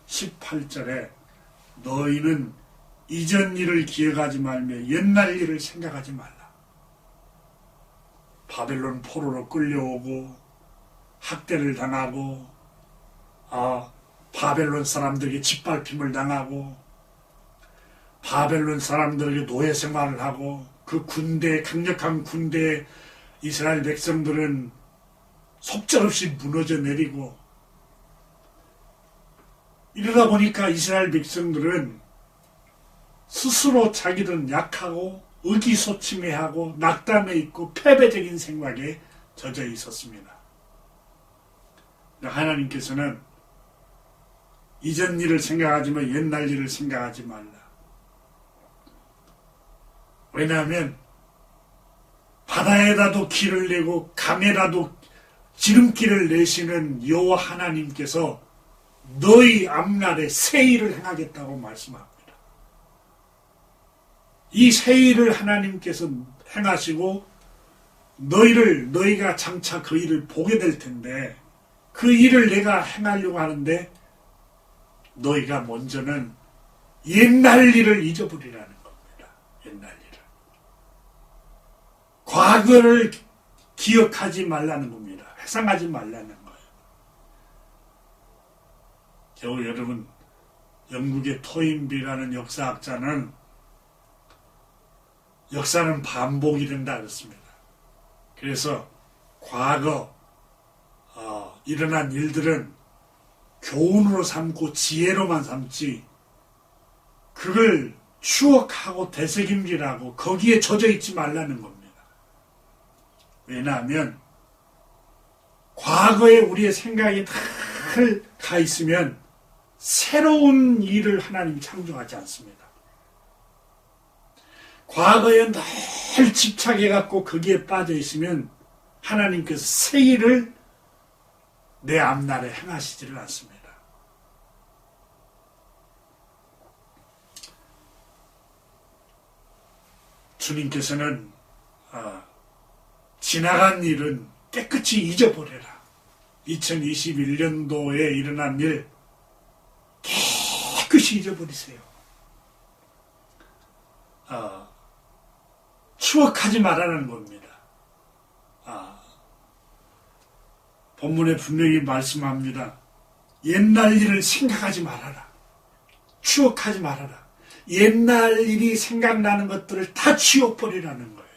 18절에 너희는 이전 일을 기억하지 말며 옛날 일을 생각하지 말라. 바벨론 포로로 끌려오고 학대를 당하고 바벨론 사람들에게 짓밟힘을 당하고 바벨론 사람들에게 노예 생활을 하고 그 강력한 군대에 이스라엘 백성들은 속절없이 무너져 내리고 이러다 보니까 이스라엘 백성들은 스스로 자기들은 약하고 의기소침해하고 낙담해 있고 패배적인 생각에 젖어 있었습니다. 하나님께서는 이전 일을 생각하지만 옛날 일을 생각하지 말라. 왜냐하면 바다에다도 길을 내고 강에다도 지름길을 내시는 여호와 하나님께서 너희 앞날에 새 일을 행하겠다고 말씀합니다. 이 새 일을 하나님께서 행하시고 너희가 장차 그 일을 보게 될 텐데 그 일을 내가 행하려고 하는데 너희가 먼저는 옛날 일을 잊어버리라는 겁니다. 옛날 일을. 과거를 기억하지 말라는 겁니다. 회상하지 말라는 거예요. 겨우 여러분, 영국의 토인비라는 역사학자는 역사는 반복이 된다 그랬습니다. 그래서 과거 일어난 일들은 교훈으로 삼고 지혜로만 삼지 그걸 추억하고 되새김질하고 거기에 젖어 있지 말라는 겁니다. 왜냐하면 과거에 우리의 생각이 다 가 있으면 새로운 일을 하나님이 창조하지 않습니다. 과거에 늘 집착해갖고 거기에 빠져 있으면 하나님께서 새 일을 내 앞날에 행하시지를 않습니다. 주님께서는 지나간 일은 깨끗이 잊어버려라. 2021년도에 일어난 일 깨끗이 잊어버리세요. 추억하지 말라는 겁니다. 본문에 분명히 말씀합니다. 옛날 일을 생각하지 말아라. 추억하지 말아라. 옛날 일이 생각나는 것들을 다 치워버리라는 거예요.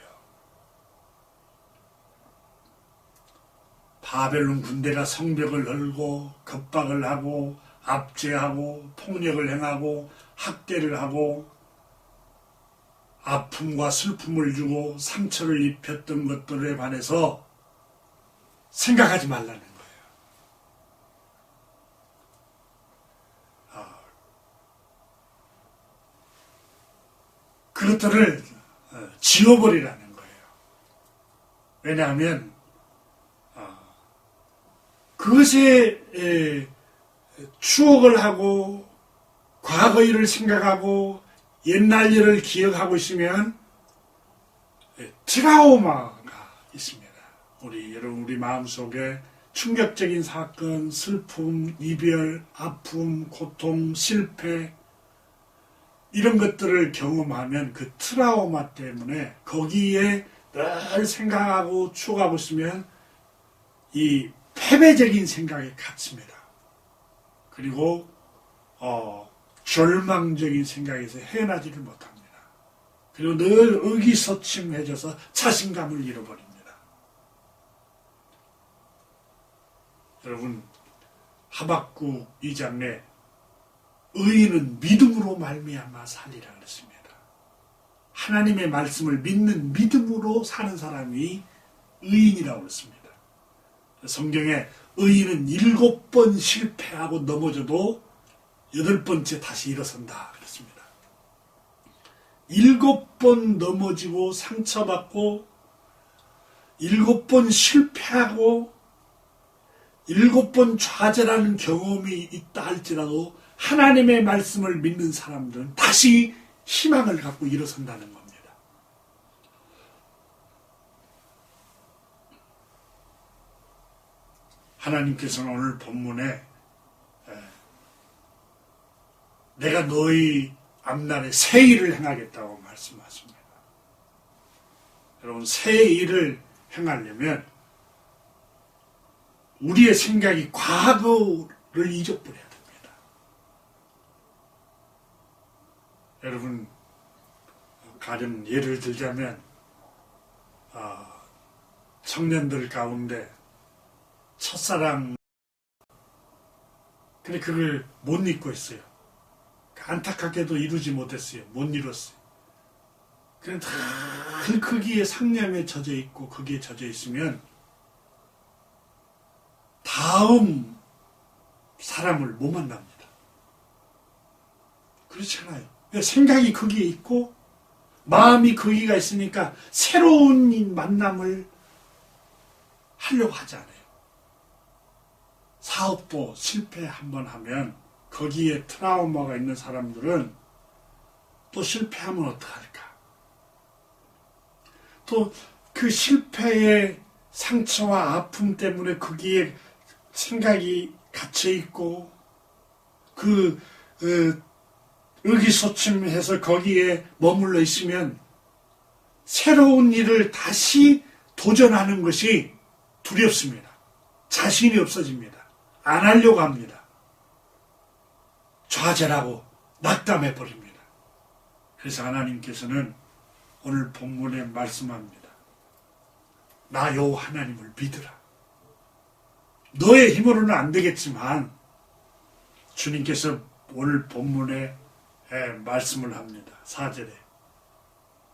바벨론 군대가 성벽을 헐고 겁박을 하고 압제하고 폭력을 행하고 학대를 하고 아픔과 슬픔을 주고 상처를 입혔던 것들에 관해서 생각하지 말라는 거예요. 그것들을 지워버리라는 거예요. 왜냐하면 그것에 추억을 하고 과거 일을 생각하고 옛날 일을 기억하고 있으면 트라우마가 있습니다. 우리 마음속에 충격적인 사건, 슬픔, 이별, 아픔, 고통, 실패 이런 것들을 경험하면 그 트라우마 때문에 거기에 늘 생각하고 추억하고 있으면 이 패배적인 생각에 갇힙니다. 그리고 절망적인 생각에서 헤어나지를 못합니다. 그리고 늘 의기소침해져서 자신감을 잃어버립니다. 여러분, 하박국 2장에 의인은 믿음으로 말미암아 살리라 그랬습니다. 하나님의 말씀을 믿는 믿음으로 사는 사람이 의인이라고 그랬습니다. 성경에 의인은 7번 실패하고 넘어져도 8번째 다시 일어선다 그랬습니다. 7번 넘어지고 상처받고 7번 실패하고 7번 좌절하는 경험이 있다 할지라도 하나님의 말씀을 믿는 사람들은 다시 희망을 갖고 일어선다는 겁니다. 하나님께서는 오늘 본문에 내가 너희 앞날에 새 일을 행하겠다고 말씀하십니다. 여러분, 새 일을 행하려면 우리의 생각이 과거를 잊어버려야 됩니다. 여러분, 가령 예를 들자면 청년들 가운데 첫사랑, 근데 그걸 못 잊고 있어요. 안타깝게도 이루지 못했어요. 못 이뤘어요. 그냥 늘 거기에 상념에 젖어 있고 거기에 젖어 있으면 다음 사람을 못 만납니다. 그렇잖아요. 생각이 거기에 있고 마음이 거기가 있으니까 새로운 만남을 하려고 하지 않아요. 사업도 실패 한번 하면 거기에 트라우마가 있는 사람들은 또 실패하면 어떡할까? 또 그 실패의 상처와 아픔 때문에 거기에 생각이 갇혀있고 의기소침해서 거기에 머물러 있으면 새로운 일을 다시 도전하는 것이 두렵습니다. 자신이 없어집니다. 안 하려고 합니다. 좌절하고 낙담해버립니다. 그래서 하나님께서는 오늘 본문에 말씀합니다. 나 여호와 하나님을 믿으라. 너의 힘으로는 안 되겠지만 주님께서 오늘 본문에 말씀을 합니다. 4절에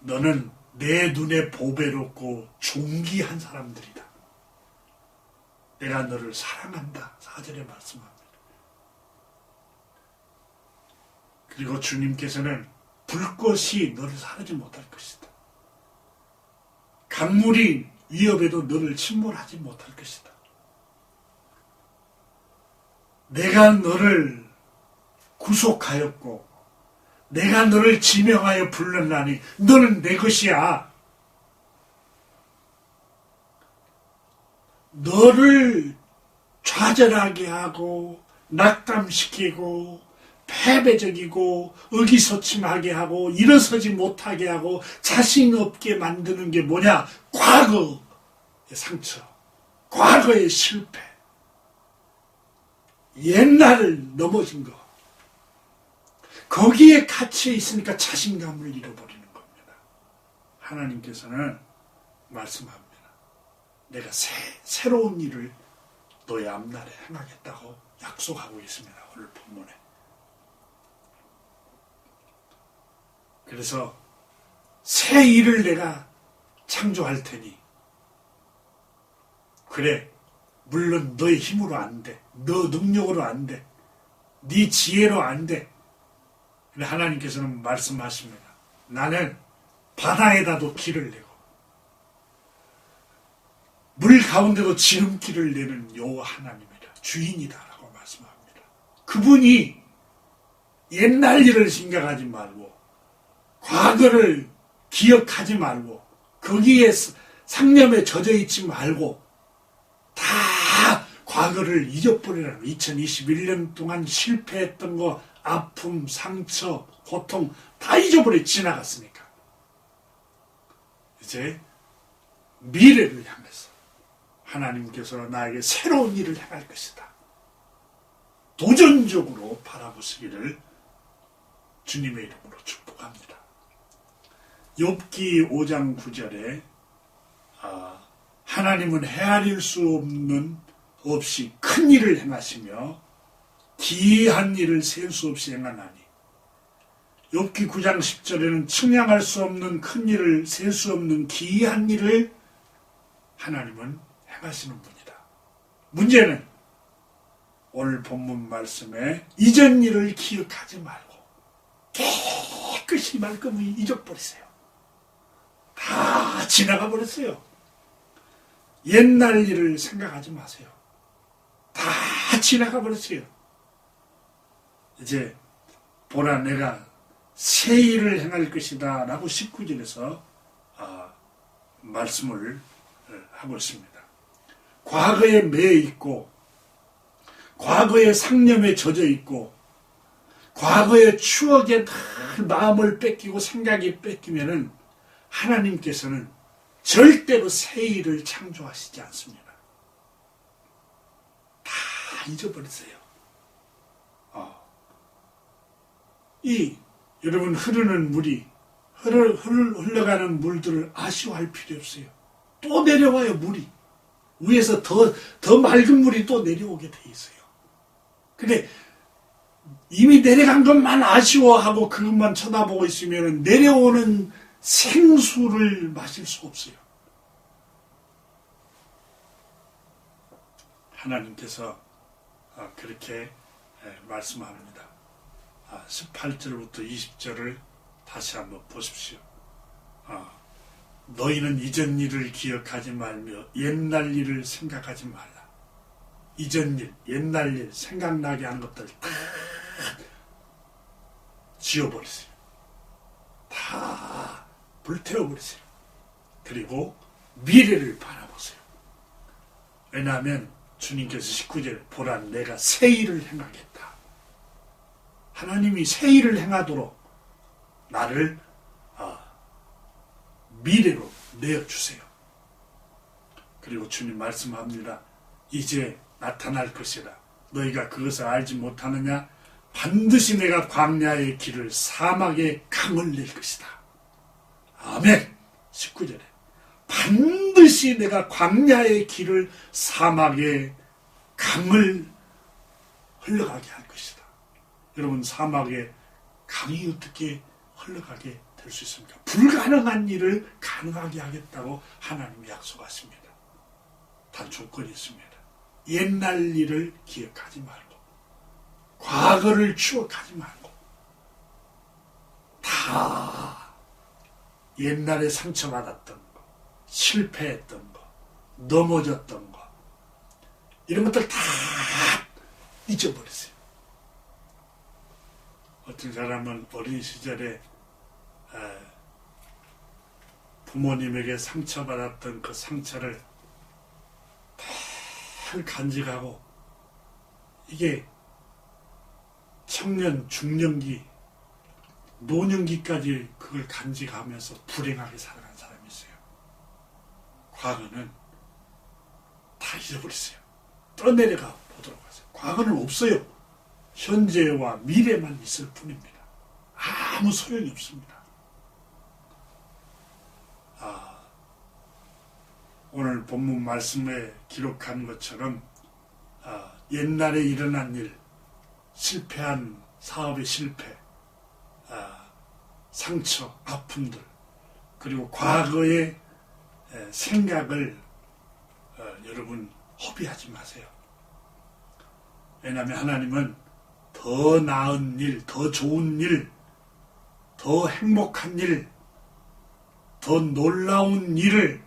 너는 내 눈에 보배롭고 존귀한 사람들이다. 내가 너를 사랑한다. 4절에 말씀합니다. 그리고 주님께서는 불꽃이 너를 사르지 못할 것이다. 강물이 위협에도 너를 침몰하지 못할 것이다. 내가 너를 구속하였고 내가 너를 지명하여 불렀나니 너는 내 것이야. 너를 좌절하게 하고 낙담시키고 패배적이고 의기소침하게 하고 일어서지 못하게 하고 자신 없게 만드는 게 뭐냐? 과거의 상처, 과거의 실패, 옛날 넘어진 거, 거기에 갇혀 있으니까 자신감을 잃어버리는 겁니다. 하나님께서는 말씀합니다. 내가 새로운 일을 너의 앞날에 행하겠다고 약속하고 있습니다. 오늘 본문에. 그래서 새 일을 내가 창조할 테니 그래, 물론 너의 힘으로 안 돼. 너 능력으로 안 돼. 네 지혜로 안 돼. 근데 하나님께서는 말씀하십니다. 나는 바다에다도 길을 내고 물 가운데도 지름길을 내는 여호와 하나님이다. 주인이다라고 말씀합니다. 그분이 옛날 일을 생각하지 말고 과거를 기억하지 말고 거기에 상념에 젖어 있지 말고 다 과거를 잊어버리라고. 2021년 동안 실패했던 거, 아픔, 상처, 고통 다 잊어버려 지나갔으니까 이제 미래를 향해서 하나님께서 나에게 새로운 일을 행할 것이다. 도전적으로 바라보시기를 주님의 이름으로 축복합니다. 욥기 5장 9절에 하나님은 헤아릴 수 없이 큰 일을 행하시며 기이한 일을 셀 수 없이 행하나니. 욥기 9장 10절에는 측량할 수 없는 큰 일을 셀 수 없는 기이한 일을 하나님은 행하시는 분이다. 문제는 오늘 본문 말씀에 이전 일을 기억하지 말고 깨끗이 말끔히 잊어버리세요. 다 지나가 버렸어요. 옛날 일을 생각하지 마세요. 다 지나가 버렸어요. 이제 보라 내가 새 일을 행할 것이다 라고 19절에서 말씀을 하고 있습니다. 과거에 매여 있고 과거의 상념에 젖어 있고 과거의 추억에 다 마음을 뺏기고 생각이 뺏기면은 하나님께서는 절대로 새 일을 창조하시지 않습니다. 다 잊어버리세요. 여러분 흐르는 물이 흘러가는 물들을 아쉬워할 필요 없어요. 또 내려와요. 물이 위에서 더 맑은 물이 또 내려오게 돼 있어요. 근데 이미 내려간 것만 아쉬워하고 그것만 쳐다보고 있으면 내려오는 생수를 마실 수가 없어요. 하나님께서 그렇게 말씀합니다. 18절부터 20절을 다시 한번 보십시오. 너희는 이전 일을 기억하지 말며 옛날 일을 생각하지 말라. 이전 일, 옛날 일 생각나게 하는 것들 다 지워버리세요. 다 불태워버리세요. 그리고 미래를 바라보세요. 왜냐하면 주님께서 19절 보라 내가 새 일을 행하겠다. 하나님이 새 일을 행하도록 나를 미래로 내어주세요. 그리고 주님 말씀합니다. 이제 나타날 것이라. 너희가 그것을 알지 못하느냐? 반드시 내가 광야의 길을 사막의 강을 낼 것이다. 아멘. 19절에 반드시 내가 광야의 길을 사막의 강을 흘러가게 할 것이다. 여러분 사막에 강이 어떻게 흘러가게 될 수 있습니까? 불가능한 일을 가능하게 하겠다고 하나님이 약속하십니다. 단 조건이 있습니다. 옛날 일을 기억하지 말고 과거를 추억하지 말고 다 옛날에 상처받았던 거, 실패했던 거, 넘어졌던 거 이런 것들 다 잊어버리세요. 어떤 사람은 어린 시절에 부모님에게 상처받았던 그 상처를 늘 간직하고 이게 청년, 중년기, 노년기까지 그걸 간직하면서 불행하게 살아간 사람이 있어요. 과거는 다 잊어버리세요. 떠내려가 보도록 하세요. 과거는 없어요. 현재와 미래만 있을 뿐입니다. 아무 소용이 없습니다. 오늘 본문 말씀에 기록한 것처럼 옛날에 일어난 일, 실패한 사업의 실패, 상처, 아픔들 그리고 과거의 생각을 여러분 허비하지 마세요. 왜냐하면 하나님은 더 나은 일, 더 좋은 일, 더 행복한 일, 더 놀라운 일을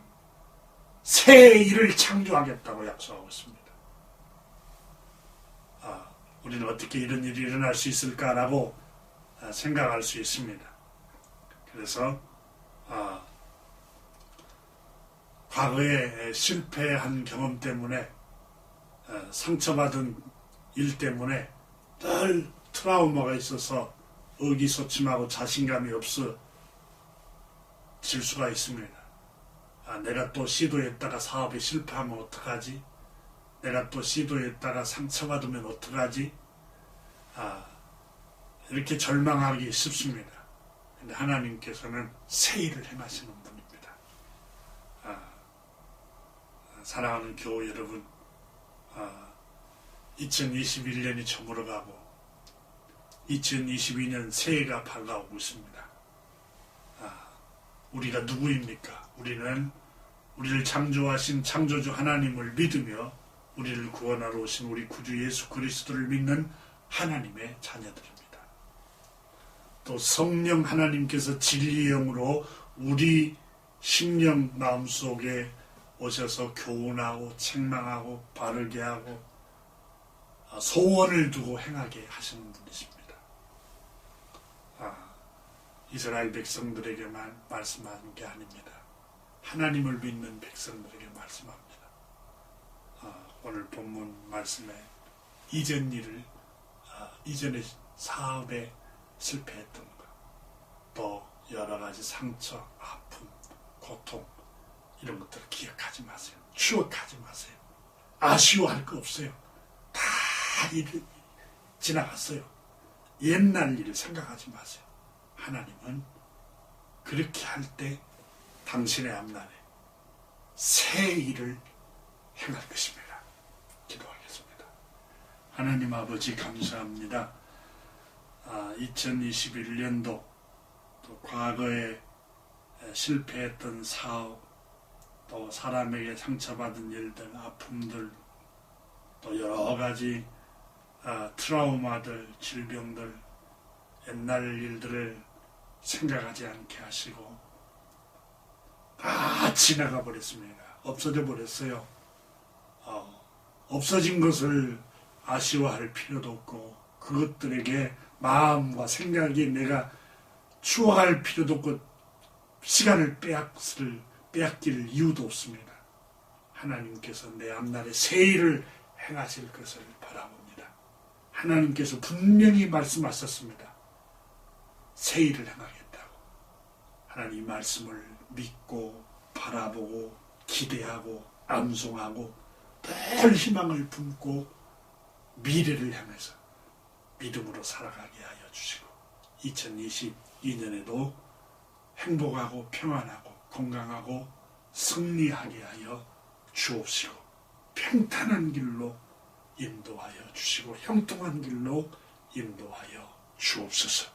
새 일을 창조하겠다고 약속하고 있습니다. 우리는 어떻게 이런 일이 일어날 수 있을까라고 생각할 수 있습니다. 그래서 과거에 실패한 경험 때문에 상처받은 일 때문에 늘 트라우마가 있어서 의기소침하고 자신감이 없어질 수가 있습니다. 내가 또 시도했다가 사업에 실패하면 어떡하지? 내가 또 시도했다가 상처받으면 어떡하지? 이렇게 절망하기 쉽습니다. 근데 하나님께서는 새 일을 행하시는 분입니다. 사랑하는 교우 여러분, 2021년이 저물어가고 2022년 새해가 밝아오고 있습니다. 우리가 누구입니까? 우리는 우리를 창조하신 창조주 하나님을 믿으며 우리를 구원하러 오신 우리 구주 예수 그리스도를 믿는 하나님의 자녀들입니다. 또 성령 하나님께서 진리의 영으로 우리 심령 마음속에 오셔서 교훈하고 책망하고 바르게 하고 소원을 두고 행하게 하시는 분이십니다. 이스라엘 백성들에게만 말씀하는 게 아닙니다. 하나님을 믿는 백성들에게 말씀합니다. 오늘 본문 말씀에 이전 일을 이전의 사업에 실패했던 것, 또 여러 가지 상처, 아픔, 고통 이런 것들을 기억하지 마세요. 추억하지 마세요. 아쉬워할 거 없어요. 다 일이 지나갔어요. 옛날 일을 생각하지 마세요. 하나님은 그렇게 할 때 당신의 앞날에 새 일을 행할 것입니다. 기도하겠습니다. 하나님 아버지 감사합니다. 2021년도 또 과거에 실패했던 사업, 또 사람에게 상처받은 일들, 아픔들, 또 여러 가지 트라우마들, 질병들, 옛날 일들을 생각하지 않게 하시고 다 지나가 버렸습니다. 없어져 버렸어요. 없어진 것을 아쉬워할 필요도 없고 그것들에게 마음과 생각이 내가 추억할 필요도 없고 시간을 빼앗길 이유도 없습니다. 하나님께서 내 앞날에 새 일을 행하실 것을 바라봅니다. 하나님께서 분명히 말씀하셨습니다. 새 일을 행하겠다고. 하나님 말씀을 믿고 바라보고 기대하고 암송하고 늘 희망을 품고 미래를 향해서 믿음으로 살아가게 하여 주시고 2022년에도 행복하고 평안하고 건강하고 승리하게 하여 주옵시고 평탄한 길로 인도하여 주시고 형통한 길로 인도하여 주옵소서.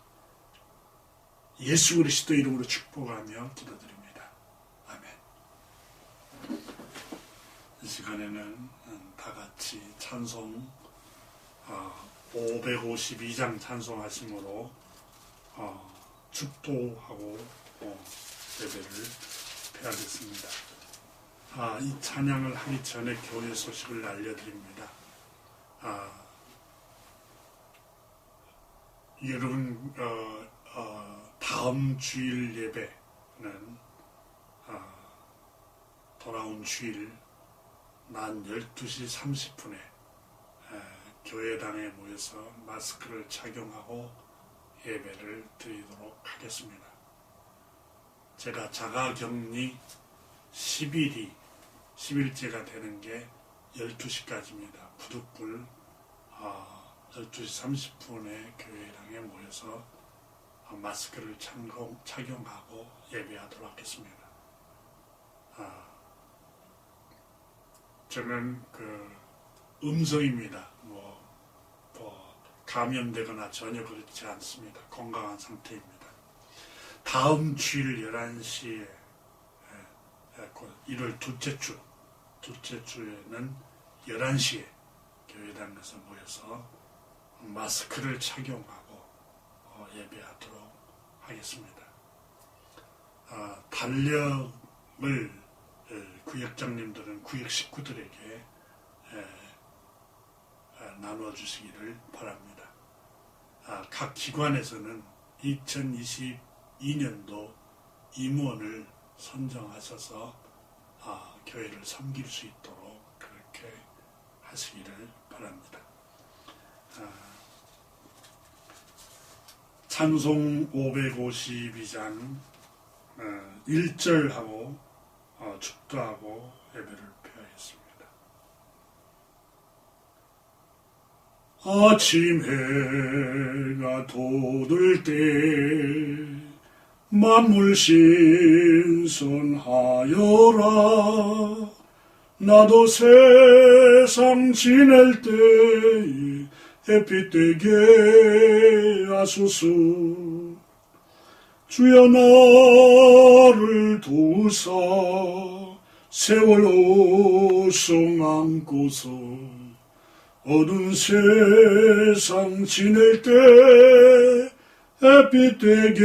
예수 그리스도 이름으로 축복하며 기도드립니다. 아멘. 이 시간에는 다 같이 찬송 552장 찬송하심으로 축도하고 예배를 폐하겠습니다. 이 찬양을 하기 전에 교회 소식을 알려드립니다. 여러분 다음 주일 예배는 돌아온 주일 낮 12시 30분에 교회당에 모여서 마스크를 착용하고 예배를 드리도록 하겠습니다. 제가 자가격리 10일째가 되는 게 12시까지입니다. 부득불 12시 30분에 교회당에 모여서 마스크를 착용하고 예배하도록 하겠습니다. 저는 음성입니다. 감염되거나 전혀 그렇지 않습니다. 건강한 상태입니다. 다음 주일 11시에 1월 둘째 주에는 11시에 교회당에서 모여서 마스크를 착용하고 예배하도록 하겠습니다. 달력을 구역장님들은 구역 식구들에게 나눠주시기를 바랍니다. 각 기관에서는 2022년도 임원을 선정하셔서 교회를 섬길 수 있도록 그렇게 하시기를 바랍니다. 찬송 552장 1절하고 축도하고 예배를 폐하겠습니다. 아침 해가 돋을 때 만물 신선하여라 나도 세상 지낼 때에 햇빛 되게 하소서. 주여 나를 도우사 세월 오송 안고서 어두운 세상 지낼 때 햇빛 되게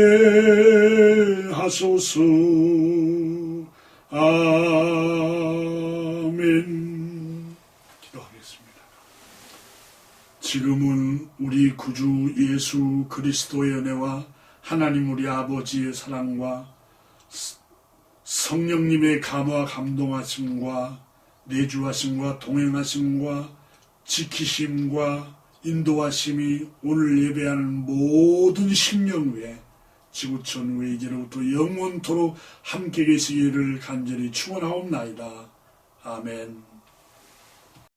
하소서. 아멘. 기도하겠습니다. 지금은 우리 구주 예수 그리스도의 은혜와 하나님 우리 아버지의 사랑과 성령님의 감화 감동하심과 내주하심과 동행하심과 지키심과 인도하심이 오늘 예배하는 모든 심령 위에 지구촌 위에 이제로부터 영원토록 함께 계시기를 간절히 축원하옵나이다. 아멘.